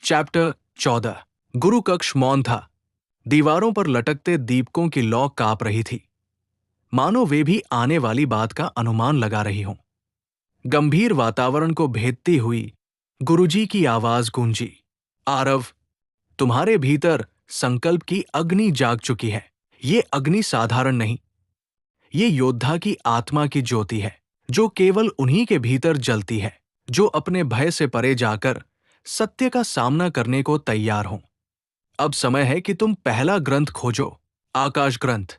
Chapter 14। गुरु कक्ष मौन था। दीवारों पर लटकते दीपकों की लौ कांप रही थी, मानो वे भी आने वाली बात का अनुमान लगा रही हों। गंभीर वातावरण को भेदती हुई गुरुजी की आवाज गूंजी, आरव, तुम्हारे भीतर संकल्प की अग्नि जाग चुकी है। ये अग्नि साधारण नहीं, ये योद्धा की आत्मा की ज्योति है, जो केवल उन्हीं के भीतर जलती है जो अपने भय से परे जाकर सत्य का सामना करने को तैयार हों। अब समय है कि तुम पहला ग्रंथ खोजो, आकाश ग्रंथ,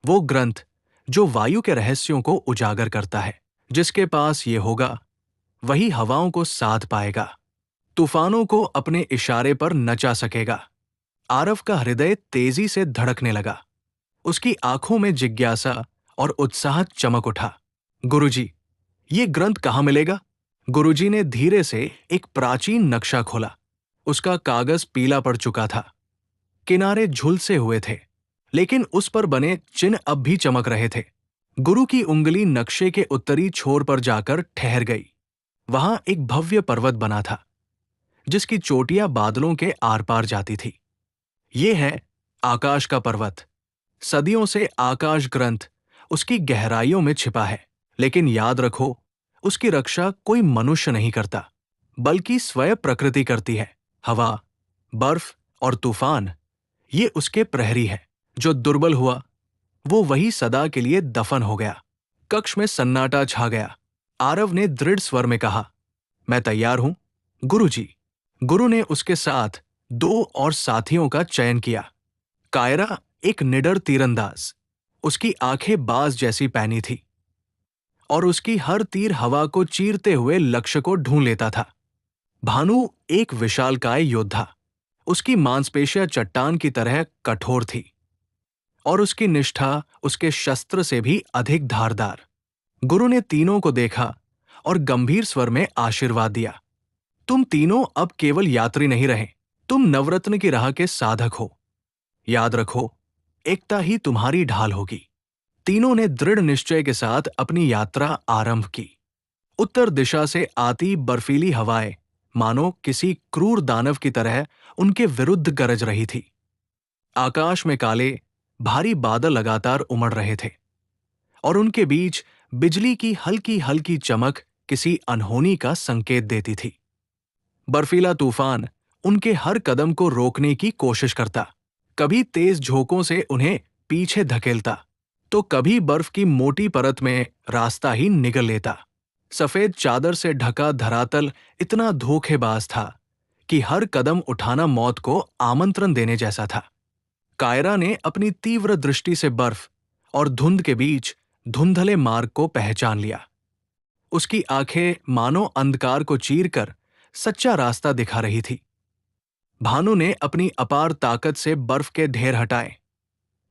वो ग्रंथ जो वायु के रहस्यों को उजागर करता है। जिसके पास ये होगा वही हवाओं को साध पाएगा, तूफानों को अपने इशारे पर नचा सकेगा। आरव का हृदय तेजी से धड़कने लगा। उसकी आंखों में जिज्ञासा और उत्साह चमक उठा। गुरुजी, ये ग्रंथ कहाँ मिलेगा? गुरुजी ने धीरे से एक प्राचीन नक्शा खोला। उसका कागज पीला पड़ चुका था, किनारे झुलसे हुए थे, लेकिन उस पर बने चिन्ह अब भी चमक रहे थे। गुरु की उंगली नक्शे के उत्तरी छोर पर जाकर ठहर गई। वहां एक भव्य पर्वत बना था, जिसकी चोटियां बादलों के आर पार जाती थी। ये है आकाश का पर्वत। सदियों से आकाश ग्रंथ उसकी गहराइयों में छिपा है, लेकिन याद रखो, उसकी रक्षा कोई मनुष्य नहीं करता, बल्कि स्वयं प्रकृति करती है। हवा, बर्फ और तूफान, ये उसके प्रहरी है। जो दुर्बल हुआ, वो वही सदा के लिए दफन हो गया। कक्ष में सन्नाटा छा गया। आरव ने दृढ़ स्वर में कहा, मैं तैयार हूं, गुरुजी। गुरु ने उसके साथ 2 और साथियों का चयन किया। कायरा एक निडर तीरंदाज, उसकी आंखें बाज जैसी पैनी थी और उसकी हर तीर हवा को चीरते हुए लक्ष्य को ढूंढ लेता था। भानु एक विशालकाय योद्धा, उसकी मांसपेशियां चट्टान की तरह कठोर थी और उसकी निष्ठा उसके शस्त्र से भी अधिक धारदार। गुरु ने तीनों को देखा और गंभीर स्वर में आशीर्वाद दिया। तुम तीनों अब केवल यात्री नहीं रहे, तुम नवरत्न की राह के साधक हो। याद रखो, एकता ही तुम्हारी ढाल होगी। तीनों ने दृढ़ निश्चय के साथ अपनी यात्रा आरंभ की। उत्तर दिशा से आती बर्फीली हवाएं मानो किसी क्रूर दानव की तरह उनके विरुद्ध गरज रही थी। आकाश में काले भारी बादल लगातार उमड़ रहे थे और उनके बीच बिजली की हल्की हल्की चमक किसी अनहोनी का संकेत देती थी। बर्फीला तूफान उनके हर कदम को रोकने की कोशिश करता, कभी तेज झोंकों से उन्हें पीछे धकेलता, तो कभी बर्फ की मोटी परत में रास्ता ही निगल लेता। सफेद चादर से ढका धरातल इतना धोखेबाज था कि हर कदम उठाना मौत को आमंत्रण देने जैसा था। कायरा ने अपनी तीव्र दृष्टि से बर्फ और धुंध के बीच धुंधले मार्ग को पहचान लिया। उसकी आंखें मानो अंधकार को चीरकर सच्चा रास्ता दिखा रही थी। भानु ने अपनी अपार ताकत से बर्फ के ढेर हटाए,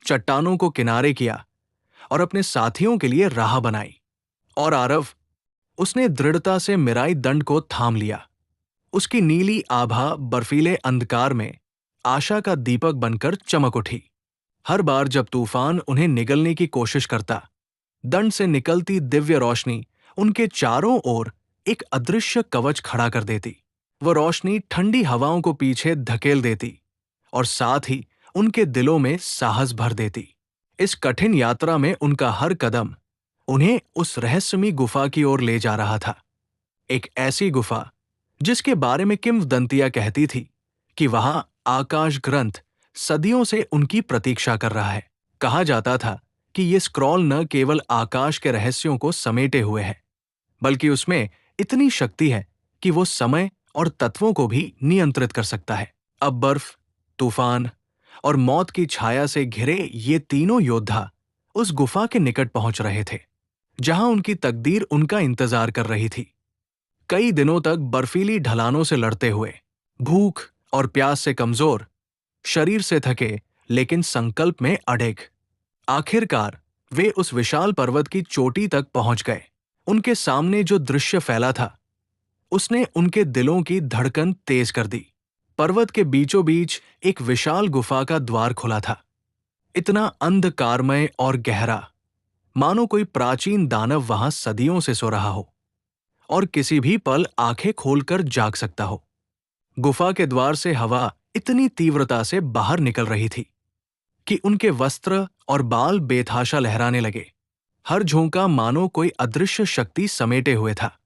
चट्टानों को किनारे किया और अपने साथियों के लिए राह बनाई। और आरव, उसने दृढ़ता से मिराई दंड को थाम लिया। उसकी नीली आभा बर्फीले अंधकार में आशा का दीपक बनकर चमक उठी। हर बार जब तूफान उन्हें निगलने की कोशिश करता, दंड से निकलती दिव्य रोशनी उनके चारों ओर एक अदृश्य कवच खड़ा कर देती। वह रोशनी ठंडी हवाओं को पीछे धकेल देती और साथ ही उनके दिलों में साहस भर देती। इस कठिन यात्रा में उनका हर कदम उन्हें उस रहस्यमयी गुफा की ओर ले जा रहा था। एक ऐसी गुफा जिसके बारे में किंवदंतियां कहती थी कि वहां आकाश ग्रंथ सदियों से उनकी प्रतीक्षा कर रहा है। कहा जाता था कि ये स्क्रॉल न केवल आकाश के रहस्यों को समेटे हुए है, बल्कि उसमें इतनी शक्ति है कि वो समय और तत्वों को भी नियंत्रित कर सकता है। अब बर्फ, तूफान और मौत की छाया से घिरे ये तीनों योद्धा उस गुफा के निकट पहुंच रहे थे, जहां उनकी तकदीर उनका इंतजार कर रही थी। कई दिनों तक बर्फीली ढलानों से लड़ते हुए, भूख और प्यास से कमजोर, शरीर से थके लेकिन संकल्प में अड़िग, आखिरकार वे उस विशाल पर्वत की चोटी तक पहुंच गए। उनके सामने जो दृश्य फैला था, उसने उनके दिलों की धड़कन तेज कर दी। पर्वत के बीचों बीच एक विशाल गुफा का द्वार खुला था, इतना अंधकारमय और गहरा, मानो कोई प्राचीन दानव वहां सदियों से सो रहा हो और किसी भी पल आंखें खोलकर जाग सकता हो। गुफा के द्वार से हवा इतनी तीव्रता से बाहर निकल रही थी कि उनके वस्त्र और बाल बेतहाशा लहराने लगे। हर झोंका मानो कोई अदृश्य शक्ति समेटे हुए था।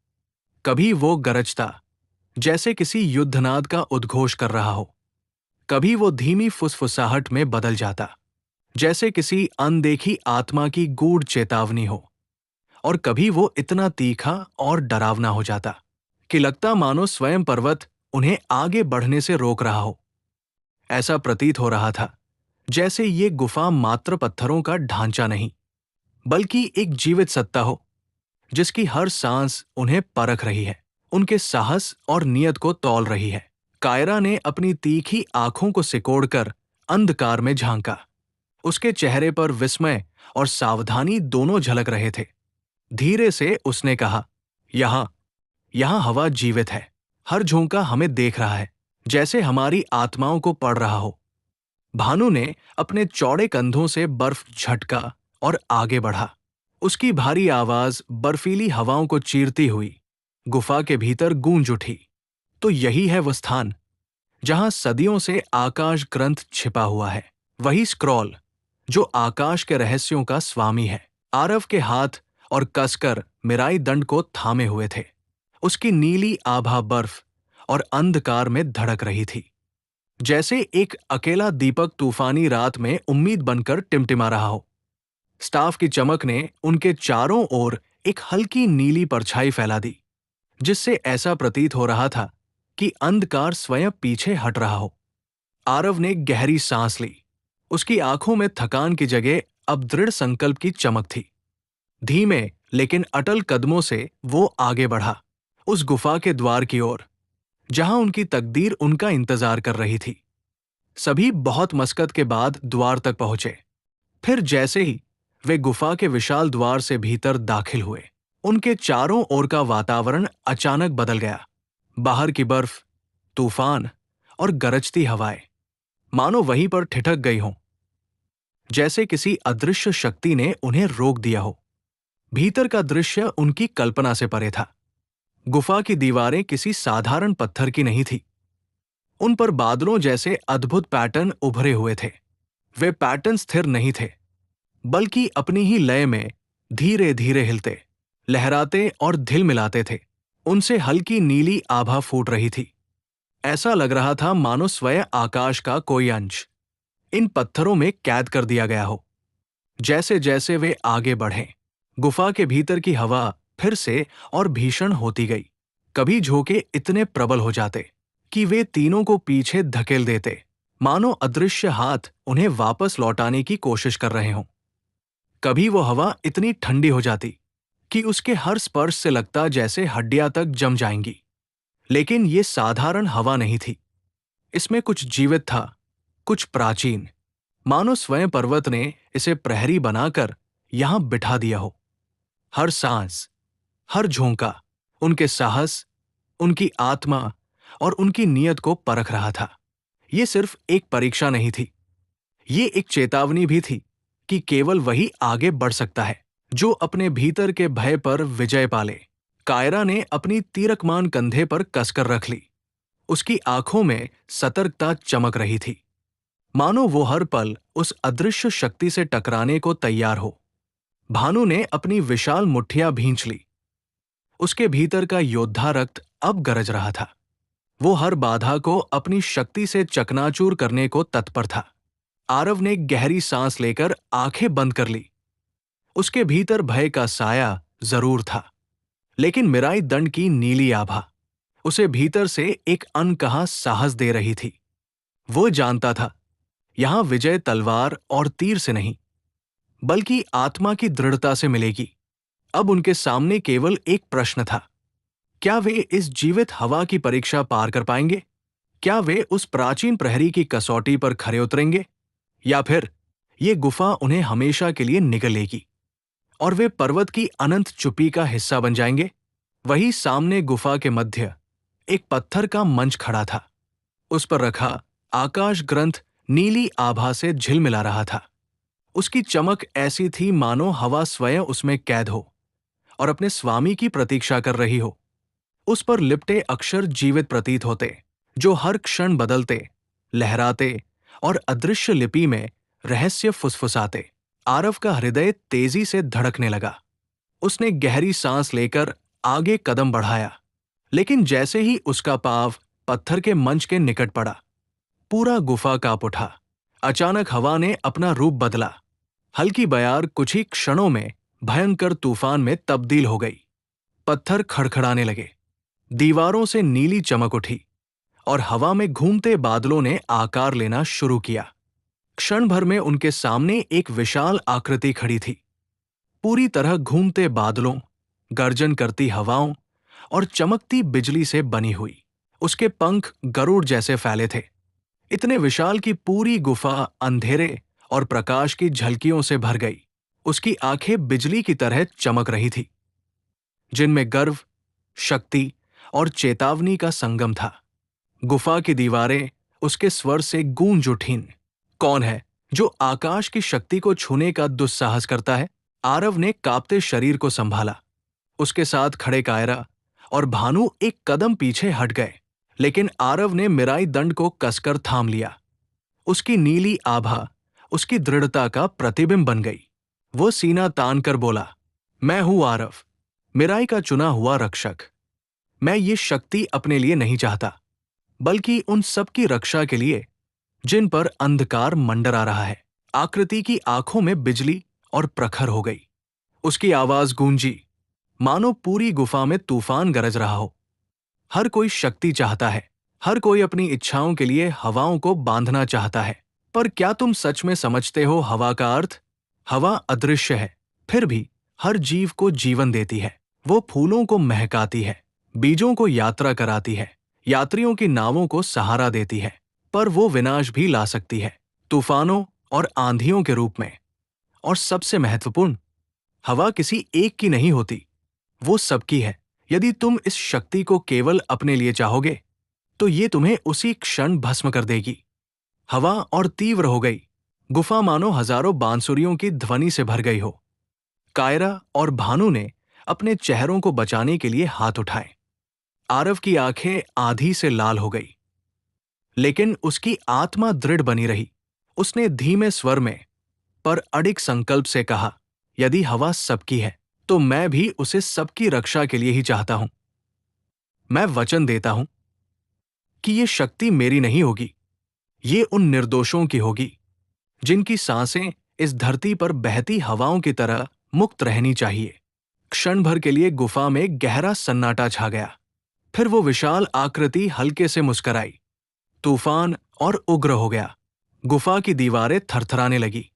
कभी वो गरजता, जैसे किसी युद्धनाद का उद्घोष कर रहा हो, कभी वो धीमी फुसफुसाहट में बदल जाता, जैसे किसी अनदेखी आत्मा की गूढ़ चेतावनी हो, और कभी वो इतना तीखा और डरावना हो जाता कि लगता मानो स्वयं पर्वत उन्हें आगे बढ़ने से रोक रहा हो। ऐसा प्रतीत हो रहा था जैसे ये गुफा मात्र पत्थरों का ढांचा नहीं, बल्कि एक जीवित सत्ता हो, जिसकी हर सांस उन्हें परख रही है, उनके साहस और नियत को तौल रही है। कायरा ने अपनी तीखी आंखों को सिकोड़कर अंधकार में झांका। उसके चेहरे पर विस्मय और सावधानी दोनों झलक रहे थे। धीरे से उसने कहा, यहां हवा जीवित है। हर झोंका हमें देख रहा है, जैसे हमारी आत्माओं को पढ़ रहा हो। भानु ने अपने चौड़े कंधों से बर्फ झटका और आगे बढ़ा। उसकी भारी आवाज बर्फीली हवाओं को चीरती हुई गुफा के भीतर गूंज उठी। तो यही है वो स्थान जहां सदियों से आकाश ग्रंथ छिपा हुआ है, वही स्क्रॉल जो आकाश के रहस्यों का स्वामी है। आरव के हाथ और कसकर मिराई दंड को थामे हुए थे। उसकी नीली आभा बर्फ और अंधकार में धड़क रही थी, जैसे एक अकेला दीपक तूफानी रात में उम्मीद बनकर टिमटिमा रहा हो। स्टाफ की चमक ने उनके चारों ओर एक हल्की नीली परछाई फैला दी, जिससे ऐसा प्रतीत हो रहा था कि अंधकार स्वयं पीछे हट रहा हो। आरव ने गहरी सांस ली। उसकी आंखों में थकान की जगह अब दृढ़ संकल्प की चमक थी। धीमे लेकिन अटल कदमों से वो आगे बढ़ा, उस गुफा के द्वार की ओर जहां उनकी तकदीर उनका इंतजार कर रही थी। सभी बहुत मशक्कत के बाद द्वार तक पहुंचे। फिर जैसे ही वे गुफा के विशाल द्वार से भीतर दाखिल हुए, उनके चारों ओर का वातावरण अचानक बदल गया। बाहर की बर्फ, तूफान और गरजती हवाएं मानो वहीं पर ठिठक गई हों, जैसे किसी अदृश्य शक्ति ने उन्हें रोक दिया हो। भीतर का दृश्य उनकी कल्पना से परे था। गुफा की दीवारें किसी साधारण पत्थर की नहीं थी। उन पर बादलों जैसे अद्भुत पैटर्न उभरे हुए थे। वे पैटर्न स्थिर नहीं थे, बल्कि अपनी ही लय में धीरे धीरे हिलते, लहराते और ढिल मिलाते थे। उनसे हल्की नीली आभा फूट रही थी। ऐसा लग रहा था मानो स्वयं आकाश का कोई अंश इन पत्थरों में कैद कर दिया गया हो। जैसे जैसे वे आगे बढ़े, गुफा के भीतर की हवा फिर से और भीषण होती गई। कभी झोंके इतने प्रबल हो जाते कि वे तीनों को पीछे धकेल देते, मानो अदृश्य हाथ उन्हें वापस लौटाने की कोशिश कर रहे हों। कभी वो हवा इतनी ठंडी हो जाती कि उसके हर स्पर्श से लगता जैसे हड्डियां तक जम जाएंगी। लेकिन ये साधारण हवा नहीं थी। इसमें कुछ जीवित था, कुछ प्राचीन, मानो स्वयं पर्वत ने इसे प्रहरी बनाकर यहां बिठा दिया हो। हर सांस, हर झोंका उनके साहस, उनकी आत्मा और उनकी नीयत को परख रहा था। ये सिर्फ एक परीक्षा नहीं थी, ये एक चेतावनी भी थी कि केवल वही आगे बढ़ सकता है जो अपने भीतर के भय पर विजय पाले। कायरा ने अपनी तीरकमान कंधे पर कसकर रख ली। उसकी आंखों में सतर्कता चमक रही थी, मानो वो हर पल उस अदृश्य शक्ति से टकराने को तैयार हो। भानु ने अपनी विशाल मुट्ठियां भींच ली। उसके भीतर का योद्धा रक्त अब गरज रहा था। वो हर बाधा को अपनी शक्ति से चकनाचूर करने को तत्पर था। आरव ने गहरी सांस लेकर आंखें बंद कर ली। उसके भीतर भय का साया जरूर था, लेकिन मिराई दंड की नीली आभा उसे भीतर से एक अनकहा साहस दे रही थी। वो जानता था यहां विजय तलवार और तीर से नहीं, बल्कि आत्मा की दृढ़ता से मिलेगी। अब उनके सामने केवल एक प्रश्न था, क्या वे इस जीवित हवा की परीक्षा पार कर पाएंगे? क्या वे उस प्राचीन प्रहरी की कसौटी पर खरे उतरेंगे, या फिर ये गुफा उन्हें हमेशा के लिए निगल लेगी और वे पर्वत की अनंत चुप्पी का हिस्सा बन जाएंगे? वही सामने गुफा के मध्य एक पत्थर का मंच खड़ा था। उस पर रखा आकाश ग्रंथ नीली आभा से झिलमिला रहा था। उसकी चमक ऐसी थी मानो हवा स्वयं उसमें कैद हो और अपने स्वामी की प्रतीक्षा कर रही हो। उस पर लिपटे अक्षर जीवित प्रतीत होते, जो हर क्षण बदलते, लहराते और अदृश्य लिपि में रहस्य फुसफुसाते। आरव का हृदय तेजी से धड़कने लगा। उसने गहरी सांस लेकर आगे कदम बढ़ाया, लेकिन जैसे ही उसका पांव पत्थर के मंच के निकट पड़ा, पूरा गुफा कांप उठा। अचानक हवा ने अपना रूप बदला। हल्की बयार कुछ ही क्षणों में भयंकर तूफान में तब्दील हो गई। पत्थर खड़खड़ाने लगे, दीवारों से नीली चमक उठी और हवा में घूमते बादलों ने आकार लेना शुरू किया। क्षण भर में उनके सामने एक विशाल आकृति खड़ी थी, पूरी तरह घूमते बादलों, गर्जन करती हवाओं और चमकती बिजली से बनी हुई। उसके पंख गरुड़ जैसे फैले थे, इतने विशाल कि पूरी गुफा अंधेरे और प्रकाश की झलकियों से भर गई। उसकी आंखें बिजली की तरह चमक रही थी, जिनमें गर्व, शक्ति और चेतावनी का संगम था। गुफा की दीवारें उसके स्वर से गूंज उठीं। कौन है जो आकाश की शक्ति को छूने का दुस्साहस करता है? आरव ने कांपते शरीर को संभाला। उसके साथ खड़े कायरा और भानु एक कदम पीछे हट गए, लेकिन आरव ने मिराई दंड को कसकर थाम लिया। उसकी नीली आभा उसकी दृढ़ता का प्रतिबिंब बन गई। वो सीना तान कर बोला, मैं हूं आरव, मिराई का चुना हुआ रक्षक। मैं ये शक्ति अपने लिए नहीं चाहता, बल्कि उन सबकी रक्षा के लिए जिन पर अंधकार मंडरा रहा है। आकृति की आंखों में बिजली और प्रखर हो गई। उसकी आवाज गूंजी, मानो पूरी गुफा में तूफान गरज रहा हो। हर कोई शक्ति चाहता है, हर कोई अपनी इच्छाओं के लिए हवाओं को बांधना चाहता है। पर क्या तुम सच में समझते हो हवा का अर्थ? हवा अदृश्य है, फिर भी हर जीव को जीवन देती है। वो फूलों को महकाती है, बीजों को यात्रा कराती है, यात्रियों की नावों को सहारा देती है। पर वो विनाश भी ला सकती है, तूफानों और आंधियों के रूप में। और सबसे महत्वपूर्ण, हवा किसी एक की नहीं होती, वो सबकी है। यदि तुम इस शक्ति को केवल अपने लिए चाहोगे, तो ये तुम्हें उसी क्षण भस्म कर देगी। हवा और तीव्र हो गई। गुफा मानो हजारों बांसुरियों की ध्वनि से भर गई हो। कायरा और भानु ने अपने चेहरों को बचाने के लिए हाथ उठाए। आरव की आंखें आधी से लाल हो गई, लेकिन उसकी आत्मा दृढ़ बनी रही। उसने धीमे स्वर में पर अडिग संकल्प से कहा, यदि हवा सबकी है, तो मैं भी उसे सबकी रक्षा के लिए ही चाहता हूं। मैं वचन देता हूं कि ये शक्ति मेरी नहीं होगी, ये उन निर्दोषों की होगी जिनकी सांसें इस धरती पर बहती हवाओं की तरह मुक्त रहनी चाहिए। क्षण भर के लिए गुफा में गहरा सन्नाटा छा गया। फिर वो विशाल आकृति हल्के से मुस्कुराई। तूफान और उग्र हो गया। गुफा की दीवारें थरथराने लगी।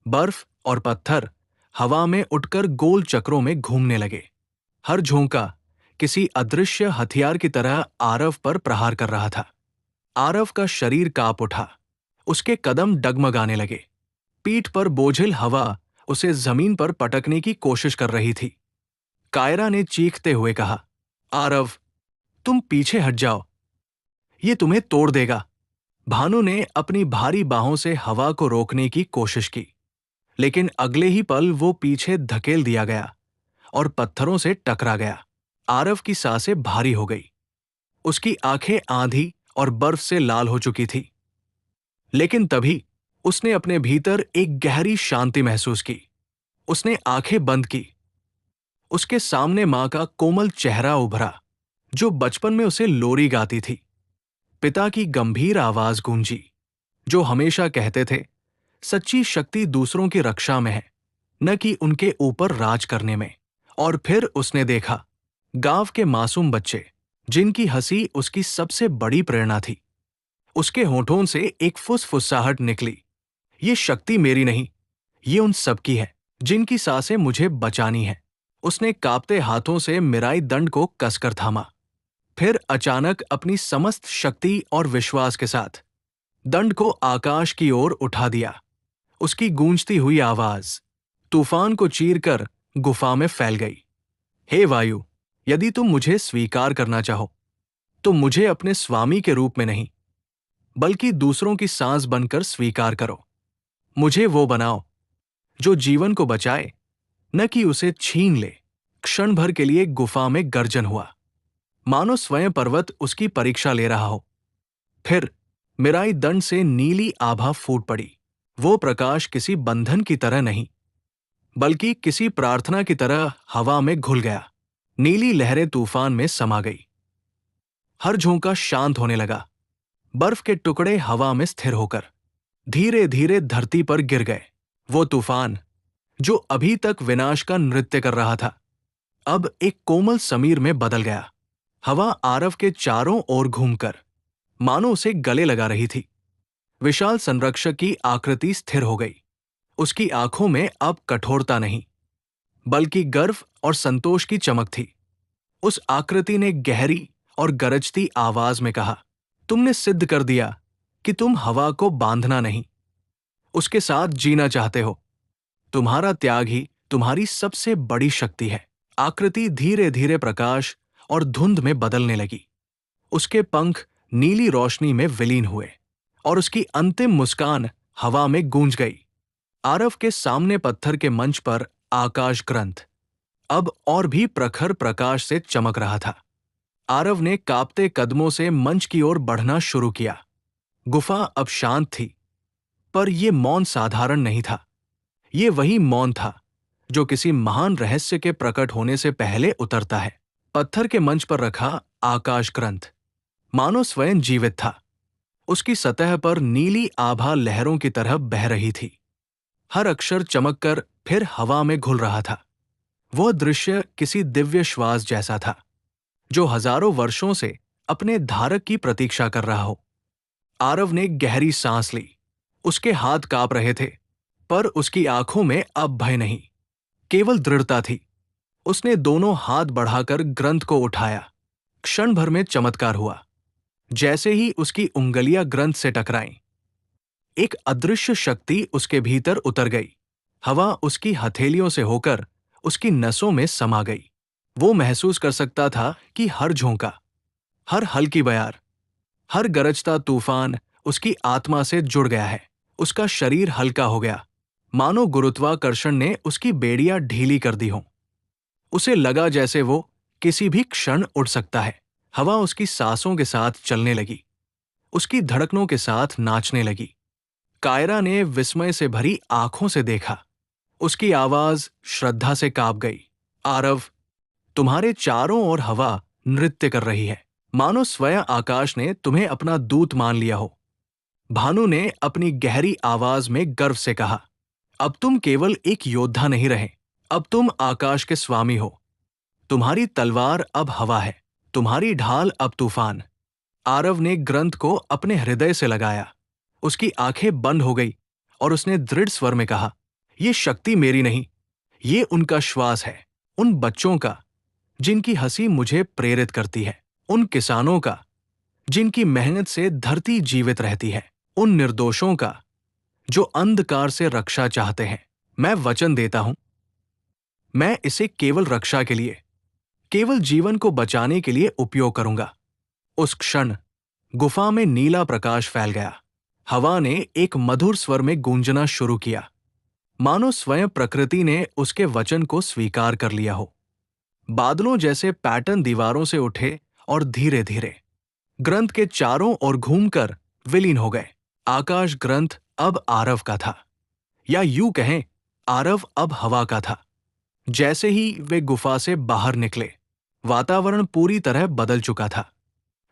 बर्फ और पत्थर हवा में उठकर गोल चक्रों में घूमने लगे। हर झोंका किसी अदृश्य हथियार की तरह आरव पर प्रहार कर रहा था। आरव का शरीर कांप उठा। उसके कदम डगमगाने लगे। पीठ पर बोझिल हवा उसे जमीन पर पटकने की कोशिश कर रही थी। कायरा ने चीखते हुए कहा, आरव, तुम पीछे हट जाओ, ये तुम्हें तोड़ देगा। भानु ने अपनी भारी बाहों से हवा को रोकने की कोशिश की, लेकिन अगले ही पल वो पीछे धकेल दिया गया और पत्थरों से टकरा गया। आरव की सांसें भारी हो गई। उसकी आंखें आंधी और बर्फ से लाल हो चुकी थी। लेकिन तभी उसने अपने भीतर एक गहरी शांति महसूस की। उसने आंखें बंद की। उसके सामने मां का कोमल चेहरा उभरा, जो बचपन में उसे लोरी गाती थी। पिता की गंभीर आवाज गूंजी, जो हमेशा कहते थे, सच्ची शक्ति दूसरों की रक्षा में है, न कि उनके ऊपर राज करने में। और फिर उसने देखा गांव के मासूम बच्चे, जिनकी हंसी उसकी सबसे बड़ी प्रेरणा थी। उसके होठों से एक फुसफुसाहट निकली, ये शक्ति मेरी नहीं, ये उन सबकी है जिनकी सांसें मुझे बचानी है। उसने कांपते हाथों से मिराई दंड को कसकर थामा। फिर अचानक अपनी समस्त शक्ति और विश्वास के साथ दंड को आकाश की ओर उठा दिया। उसकी गूंजती हुई आवाज तूफान को चीरकर गुफा में फैल गई। हे वायु, यदि तुम मुझे स्वीकार करना चाहो, तो मुझे अपने स्वामी के रूप में नहीं, बल्कि दूसरों की सांस बनकर स्वीकार करो। मुझे वो बनाओ जो जीवन को बचाए, न कि उसे छीन ले। क्षण भर के लिए गुफा में गर्जन हुआ। मानो स्वयं पर्वत उसकी परीक्षा ले रहा हो। फिर मिराई दंड से नीली आभा फूट पड़ी। वो प्रकाश किसी बंधन की तरह नहीं, बल्कि किसी प्रार्थना की तरह हवा में घुल गया। नीली लहरें तूफान में समा गई। हर झोंका शांत होने लगा। बर्फ के टुकड़े हवा में स्थिर होकर धीरे धीरे धरती पर गिर गए। वो तूफान, जो अभी तक विनाश का नृत्य कर रहा था, अब एक कोमल समीर में बदल गया। हवा आरव के चारों ओर घूमकर मानो उसे गले लगा रही थी। विशाल संरक्षक की आकृति स्थिर हो गई। उसकी आंखों में अब कठोरता नहीं, बल्कि गर्व और संतोष की चमक थी। उस आकृति ने गहरी और गरजती आवाज में कहा, तुमने सिद्ध कर दिया कि तुम हवा को बांधना नहीं, उसके साथ जीना चाहते हो। तुम्हारा त्याग ही तुम्हारी सबसे बड़ी शक्ति है। आकृति धीरे धीरे प्रकाश और धुंध में बदलने लगी। उसके पंख नीली रोशनी में विलीन हुए और उसकी अंतिम मुस्कान हवा में गूंज गई। आरव के सामने पत्थर के मंच पर आकाश ग्रंथ अब और भी प्रखर प्रकाश से चमक रहा था। आरव ने कांपते कदमों से मंच की ओर बढ़ना शुरू किया। गुफा अब शांत थी, पर यह मौन साधारण नहीं था। ये वही मौन था जो किसी महान रहस्य के प्रकट होने से पहले उतरता है। पत्थर के मंच पर रखा आकाश ग्रंथ मानो स्वयं जीवित था। उसकी सतह पर नीली आभा लहरों की तरह बह रही थी। हर अक्षर चमककर फिर हवा में घुल रहा था। वह दृश्य किसी दिव्य श्वास जैसा था, जो हजारों वर्षों से अपने धारक की प्रतीक्षा कर रहा हो। आरव ने गहरी सांस ली। उसके हाथ कांप रहे थे, पर उसकी आंखों में अब भय नहीं, केवल दृढ़ता थी। उसने दोनों हाथ बढ़ाकर ग्रंथ को उठाया। क्षण भर में चमत्कार हुआ। जैसे ही उसकी उंगलियां ग्रंथ से टकराईं, एक अदृश्य शक्ति उसके भीतर उतर गई। हवा उसकी हथेलियों से होकर उसकी नसों में समा गई। वो महसूस कर सकता था कि हर झोंका, हर हल्की बयार, हर गरजता तूफान उसकी आत्मा से जुड़ गया है। उसका शरीर हल्का हो गया, मानो गुरुत्वाकर्षण ने उसकी बेड़ियां ढीली कर दी हों। उसे लगा जैसे वो किसी भी क्षण उड़ सकता है। हवा उसकी सांसों के साथ चलने लगी, उसकी धड़कनों के साथ नाचने लगी। कायरा ने विस्मय से भरी आंखों से देखा। उसकी आवाज श्रद्धा से कांप गई। आरव, तुम्हारे चारों ओर हवा नृत्य कर रही है, मानो स्वयं आकाश ने तुम्हें अपना दूत मान लिया हो। भानु ने अपनी गहरी आवाज में गर्व से कहा, अब तुम केवल एक योद्धा नहीं रहे, अब तुम आकाश के स्वामी हो। तुम्हारी तलवार अब हवा है, तुम्हारी ढाल अब तूफान। आरव ने ग्रंथ को अपने हृदय से लगाया। उसकी आंखें बंद हो गई और उसने दृढ़ स्वर में कहा, ये शक्ति मेरी नहीं, ये उनका श्वास है। उन बच्चों का जिनकी हंसी मुझे प्रेरित करती है, उन किसानों का जिनकी मेहनत से धरती जीवित रहती है, उन निर्दोषों का जो अंधकार से रक्षा चाहते हैं। मैं वचन देता हूं, मैं इसे केवल रक्षा के लिए, केवल जीवन को बचाने के लिए उपयोग करूंगा। उस क्षण गुफा में नीला प्रकाश फैल गया। हवा ने एक मधुर स्वर में गूंजना शुरू किया, मानो स्वयं प्रकृति ने उसके वचन को स्वीकार कर लिया हो। बादलों जैसे पैटर्न दीवारों से उठे और धीरे धीरे ग्रंथ के चारों ओर घूमकर विलीन हो गए। आकाश ग्रंथ अब आरव का था, या यूं कहें, आरव अब हवा का था। जैसे ही वे गुफा से बाहर निकले, वातावरण पूरी तरह बदल चुका था।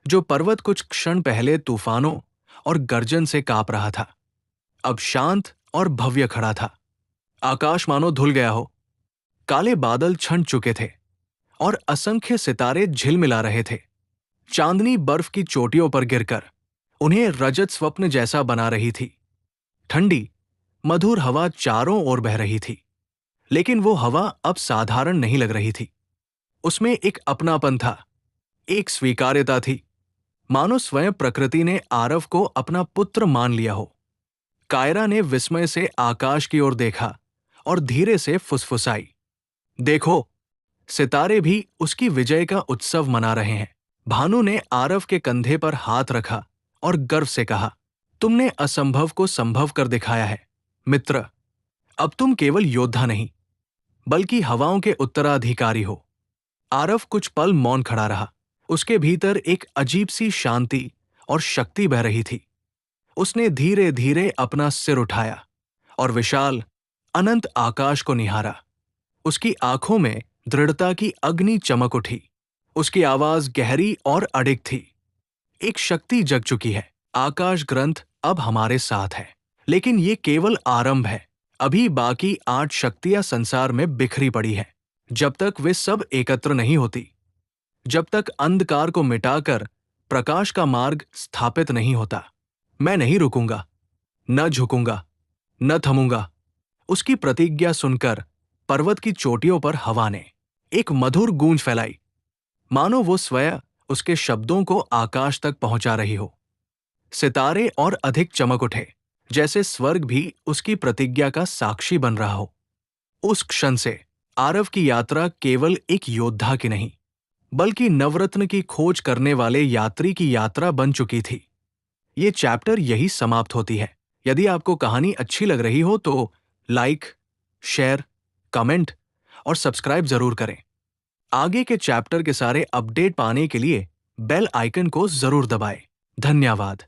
जो पर्वत कुछ क्षण पहले तूफानों और गर्जन से कांप रहा था, अब शांत और भव्य खड़ा था। आकाश मानो धुल गया हो। काले बादल छंट चुके थे और असंख्य सितारे झिलमिला रहे थे। चांदनी बर्फ की चोटियों पर गिरकर उन्हें रजत स्वप्न जैसा बना रही थी। ठंडी मधुर हवा चारों ओर बह रही थी, लेकिन वो हवा अब साधारण नहीं लग रही थी। उसमें एक अपनापन था, एक स्वीकार्यता थी, मानो स्वयं प्रकृति ने आरव को अपना पुत्र मान लिया हो। कायरा ने विस्मय से आकाश की ओर देखा और धीरे से फुसफुसाई, देखो, सितारे भी उसकी विजय का उत्सव मना रहे हैं। भानु ने आरव के कंधे पर हाथ रखा और गर्व से कहा, तुमने असंभव को संभव कर दिखाया है मित्र। अब तुम केवल योद्धा नहीं, बल्कि हवाओं के उत्तराधिकारी हो। आरव कुछ पल मौन खड़ा रहा। उसके भीतर एक अजीब सी शांति और शक्ति बह रही थी। उसने धीरे धीरे अपना सिर उठाया और विशाल अनंत आकाश को निहारा। उसकी आंखों में दृढ़ता की अग्नि चमक उठी। उसकी आवाज गहरी और अडिग थी। एक शक्ति जग चुकी है। आकाश ग्रंथ अब हमारे साथ है, लेकिन ये केवल आरंभ है। अभी बाकी 8 शक्तियां संसार में बिखरी पड़ी है। जब तक वे सब एकत्र नहीं होती, जब तक अंधकार को मिटाकर प्रकाश का मार्ग स्थापित नहीं होता, मैं नहीं रुकूंगा, न झुकूंगा, न थमूंगा। उसकी प्रतिज्ञा सुनकर पर्वत की चोटियों पर हवा ने एक मधुर गूंज फैलाई, मानो वो स्वयं उसके शब्दों को आकाश तक पहुंचा रही हो। सितारे और अधिक चमक उठे, जैसे स्वर्ग भी उसकी प्रतिज्ञा का साक्षी बन रहा हो। उस क्षण से आरव की यात्रा केवल एक योद्धा की नहीं, बल्कि नवरत्न की खोज करने वाले यात्री की यात्रा बन चुकी थी। ये चैप्टर यही समाप्त होती है। यदि आपको कहानी अच्छी लग रही हो तो लाइक, शेयर, कमेंट और सब्सक्राइब जरूर करें। आगे के चैप्टर के सारे अपडेट पाने के लिए बेल आइकन को जरूर दबाएं। धन्यवाद।